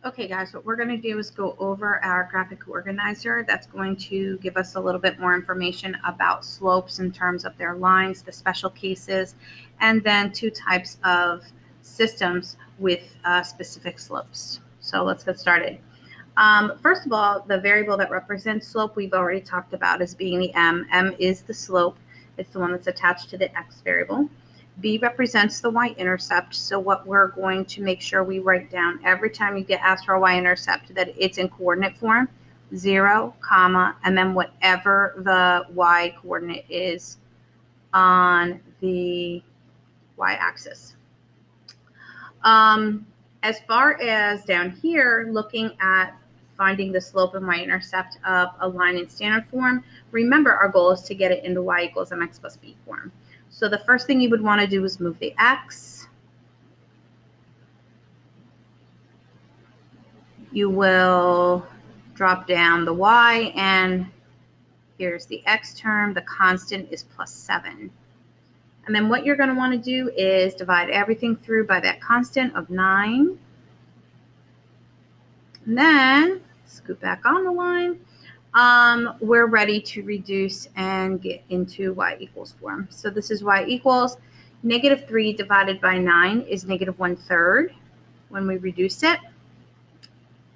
Okay, guys, what we're going to do is go over our graphic organizer. That's going to give us a little bit more information about slopes in terms of their lines, the special cases, and then two types of systems with specific slopes. So let's get started. First of all, the variable that represents slope we've already talked about as being the m. M is the slope. It's the one that's attached to the x variable. B represents the y-intercept. So what we're going to make sure we write down every time you get asked for a y-intercept that it's in coordinate form, 0, comma, and then whatever the y coordinate is on the y-axis. As far as down here, looking at finding the slope and y-intercept of a line in standard form, remember our goal is to get it into y equals mx plus b form. So the first thing you would want to do is move the x. You will drop down the y, and here's the x term. The constant is plus 7. And then what you're going to want to do is divide everything through by that constant of 9. And then scoot back on the line. We're ready to reduce and get into y equals form. So this is y equals negative 3 divided by 9 is negative 1/3 when we reduce it.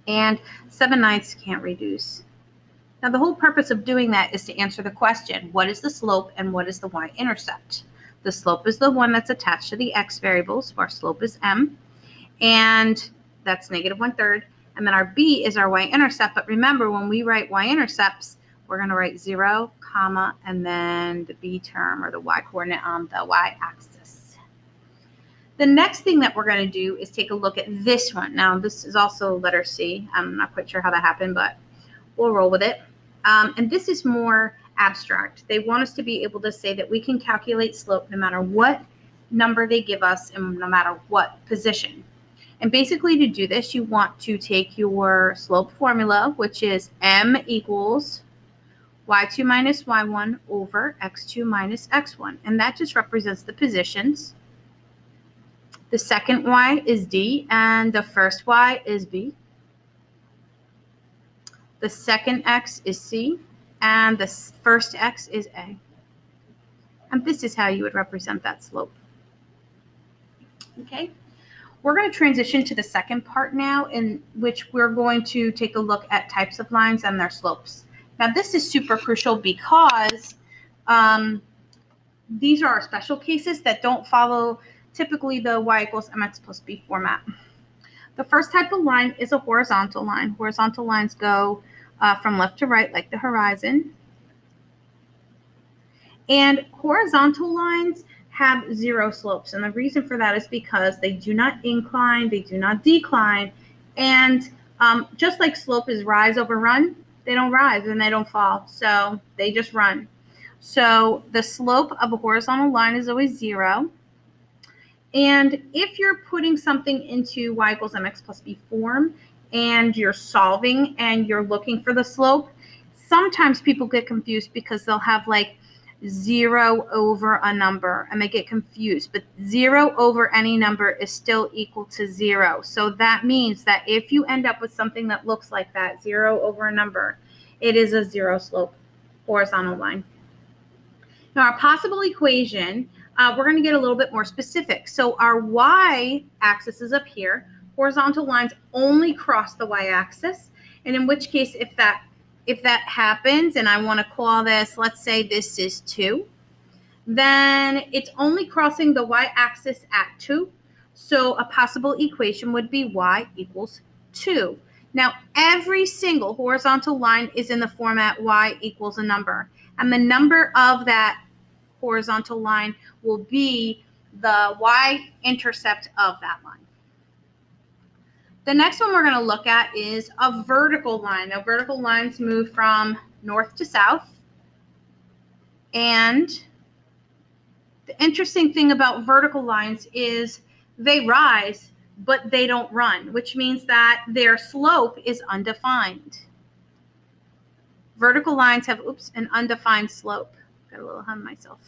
And 7/9 can't reduce. Now the whole purpose of doing that is to answer the question, what is the slope and what is the y-intercept? The slope is the one that's attached to the x variable, so our slope is m, and that's negative 1/3. And then our b is our y-intercept. But remember, when we write y-intercepts, we're going to write 0, comma, and then the b term or the y coordinate on the y-axis. The next thing that we're going to do is take a look at this one. Now, this is also letter C. I'm not quite sure how that happened, but we'll roll with it. And this is more abstract. They want us to be able to say that we can calculate slope no matter what number they give us and no matter what position. And basically to do this, you want to take your slope formula, which is m equals y2 minus y1 over x2 minus x1. And that just represents the positions. The second y is d, and the first y is b. The second x is c, and the first x is a. And this is how you would represent that slope. Okay? We're going to transition to the second part now, in which we're going to take a look at types of lines and their slopes. Now, this is super crucial because these are our special cases that don't follow typically the y equals mx plus b format. The first type of line is a horizontal line. Horizontal lines go from left to right like the horizon. And horizontal lines have 0 slopes. And the reason for that is because they do not incline, they do not decline. And just like slope is rise over run, they don't rise and they don't fall. So they just run. So the slope of a horizontal line is always 0. And if you're putting something into y equals mx plus b form and you're solving and you're looking for the slope, sometimes people get confused because they'll have like 0 over a number and they get confused, but 0 over any number is still equal to 0. So that means that if you end up with something that looks like that, 0 over a number, it is a 0 slope horizontal line. Now our possible equation, we're going to get a little bit more specific. So our y-axis is up here. Horizontal lines only cross the y-axis, and in which case if that happens, and I want to call this, let's say this is 2, then it's only crossing the y-axis at 2. So a possible equation would be y equals 2. Now, every single horizontal line is in the format y equals a number. And the number of that horizontal line will be the y-intercept of that line. The next one we're going to look at is a vertical line. Now, vertical lines move from north to south. And the interesting thing about vertical lines is they rise, but they don't run, which means that their slope is undefined. Vertical lines have, an undefined slope. Got a little ahead of myself.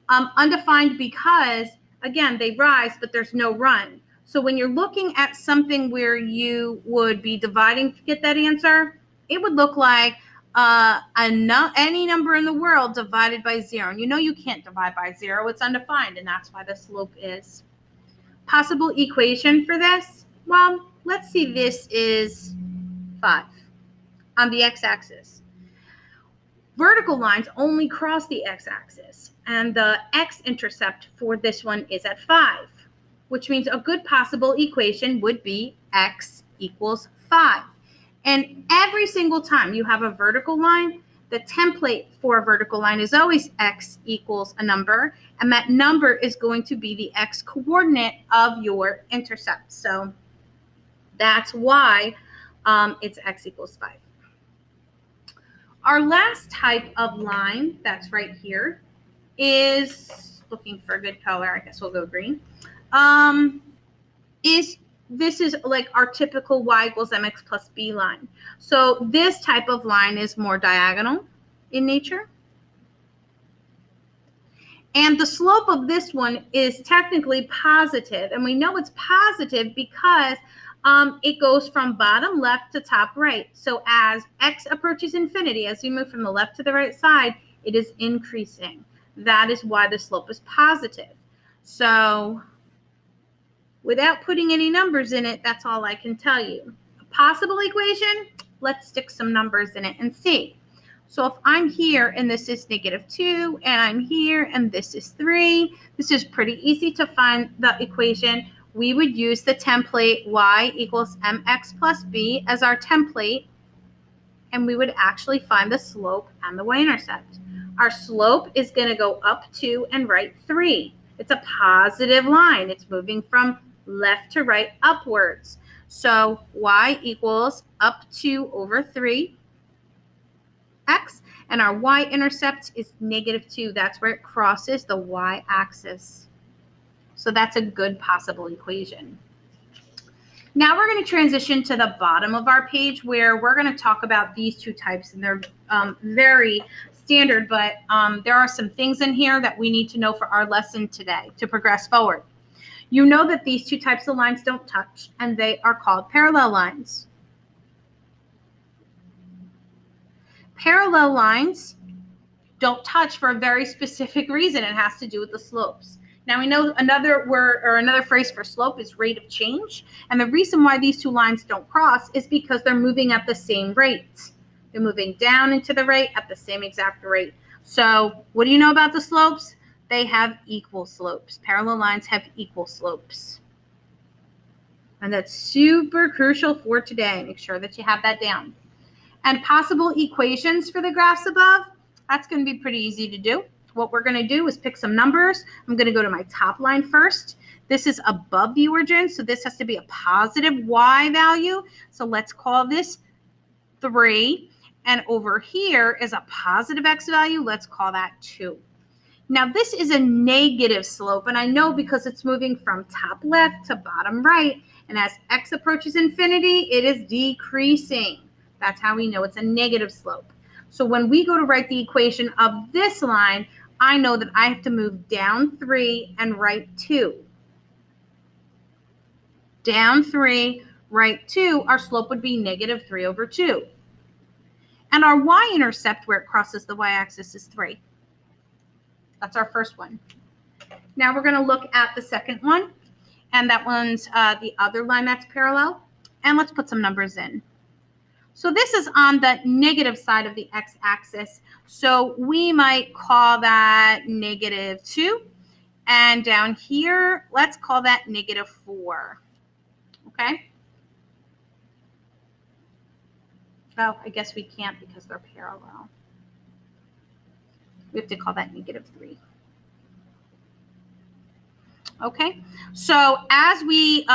Undefined because, again, they rise, but there's no run. So when you're looking at something where you would be dividing to get that answer, it would look like any number in the world divided by 0. And you know you can't divide by 0. It's undefined, and that's why the slope is. Possible equation for this? Well, let's see, this is 5 on the x-axis. Vertical lines only cross the x-axis, and the x-intercept for this one is at 5, which means a good possible equation would be x equals 5. And every single time you have a vertical line, the template for a vertical line is always x equals a number, and that number is going to be the x coordinate of your intercept. So that's why it's x equals 5. Our last type of line that's right here is, looking for a good color, I guess we'll go green, this is like our typical y equals mx plus b line. So this type of line is more diagonal in nature. And the slope of this one is technically positive. And we know it's positive because it goes from bottom left to top right. So as x approaches infinity, as we move from the left to the right side, it is increasing. That is why the slope is positive. So without putting any numbers in it, that's all I can tell you. A possible equation, let's stick some numbers in it and see. So if I'm here and this is -2, and I'm here and this is 3, this is pretty easy to find the equation. We would use the template y equals mx plus b as our template, and we would actually find the slope and the y-intercept. Our slope is going to go up 2 and right 3. It's a positive line. It's moving from left to right upwards. So y equals up 2 over 3 x, and our y-intercept is -2. That's where it crosses the y-axis. So that's a good possible equation. Now we're going to transition to the bottom of our page where we're going to talk about these two types, and they're very standard, but there are some things in here that we need to know for our lesson today to progress forward. You know that these two types of lines don't touch, and they are called parallel lines. Parallel lines don't touch for a very specific reason. It has to do with the slopes. Now we know another word or another phrase for slope is rate of change. And the reason why these two lines don't cross is because they're moving at the same rate. They're moving down and to the right at the same exact rate. So what do you know about the slopes? They have equal slopes. Parallel lines have equal slopes. And that's super crucial for today. Make sure that you have that down. And possible equations for the graphs above, that's going to be pretty easy to do. What we're going to do is pick some numbers. I'm going to go to my top line first. This is above the origin, so this has to be a positive y value. So let's call this 3. And over here is a positive x value. Let's call that 2. Now this is a negative slope, and I know because it's moving from top left to bottom right. And as x approaches infinity, it is decreasing. That's how we know it's a negative slope. So when we go to write the equation of this line, I know that I have to move down 3 and right 2. Down 3, right 2, our slope would be -3 over 2. And our y-intercept where it crosses the y-axis is 3. That's our first one. Now we're going to look at the second one, and that one's the other line that's parallel. And let's put some numbers in. So this is on the negative side of the x-axis. So we might call that -2. And down here, let's call that -4. Okay? Oh, I guess we can't because they're parallel. We have to call that -3. Okay? So as we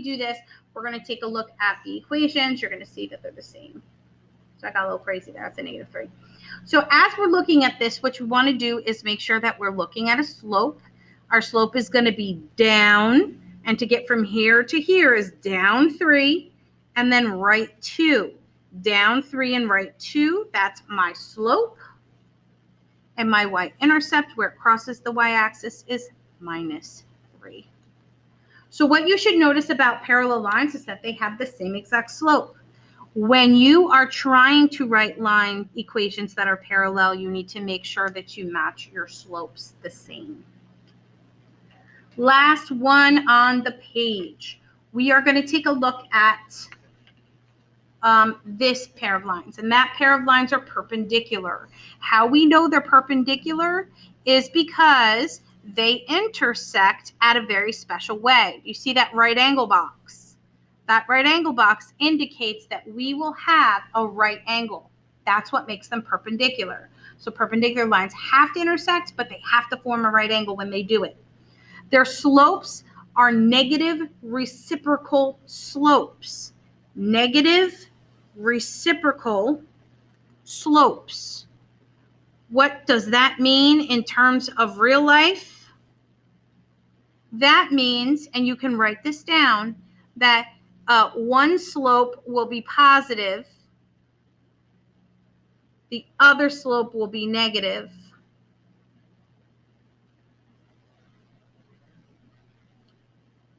do this, we're going to take a look at the equations. You're going to see that they're the same. So I got a little crazy there. That's a -3. So as we're looking at this, what you want to do is make sure that we're looking at a slope. Our slope is going to be down. And to get from here to here is down 3 and then right 2. Down 3 and right 2. That's my slope. And my y-intercept where it crosses the y-axis is minus 3. So what you should notice about parallel lines is that they have the same exact slope. When you are trying to write line equations that are parallel, you need to make sure that you match your slopes the same. Last one on the page. We are going to take a look at this pair of lines, and that pair of lines are perpendicular. How we know they're perpendicular is because they intersect at a very special way. You see that right angle box? That right angle box indicates that we will have a right angle. That's what makes them perpendicular. So perpendicular lines have to intersect, but they have to form a right angle when they do it. Their slopes are negative reciprocal slopes. Negative reciprocal slopes. What does that mean in terms of real life? That means, and you can write this down, that one slope will be positive, the other slope will be negative.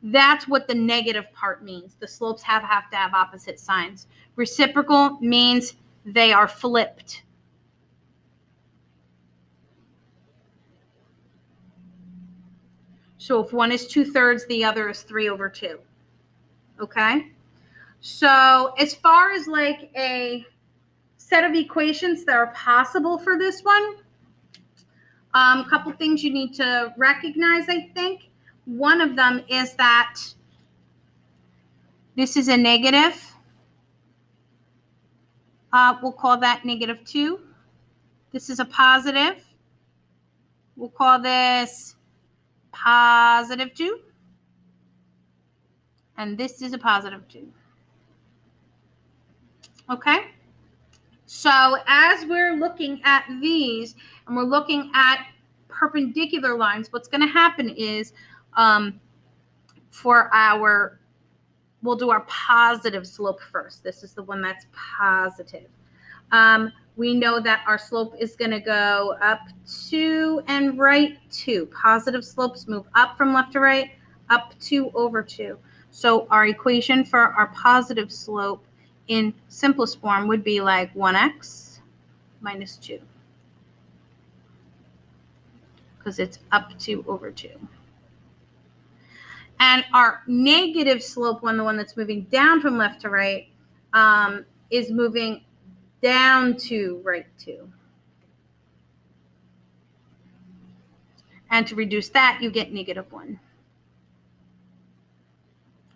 That's what the negative part means. The slopes have to have opposite signs. Reciprocal means they are flipped. So if one is 2/3, the other is 3/2. Okay? So as far as like a set of equations that are possible for this one, a couple things you need to recognize, I think. One of them is that this is a negative. We'll call that -2. This is a positive. We'll call this +2. And this is a +2. Okay? So as we're looking at these and we're looking at perpendicular lines, what's going to happen is we'll do our positive slope first. This is the one that's positive. We know that our slope is going to go up 2 and right 2. Positive slopes move up from left to right, up 2/2. So our equation for our positive slope in simplest form would be like 1x minus 2, because it's up 2/2. And our negative slope one, the one that's moving down from left to right, is moving down to right 2. And to reduce that, you get -1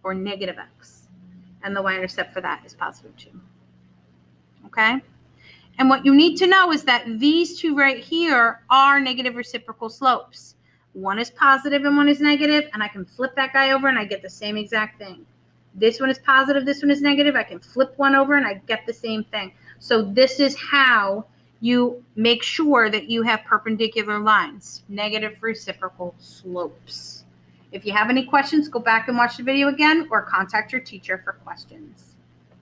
or -x. And the y-intercept for that is +2. Okay? And what you need to know is that these two right here are negative reciprocal slopes. One is positive and one is negative, and I can flip that guy over and I get the same exact thing. This one is positive, this one is negative. I can flip one over and I get the same thing. So this is how you make sure that you have perpendicular lines, negative reciprocal slopes. If you have any questions, go back and watch the video again or contact your teacher for questions.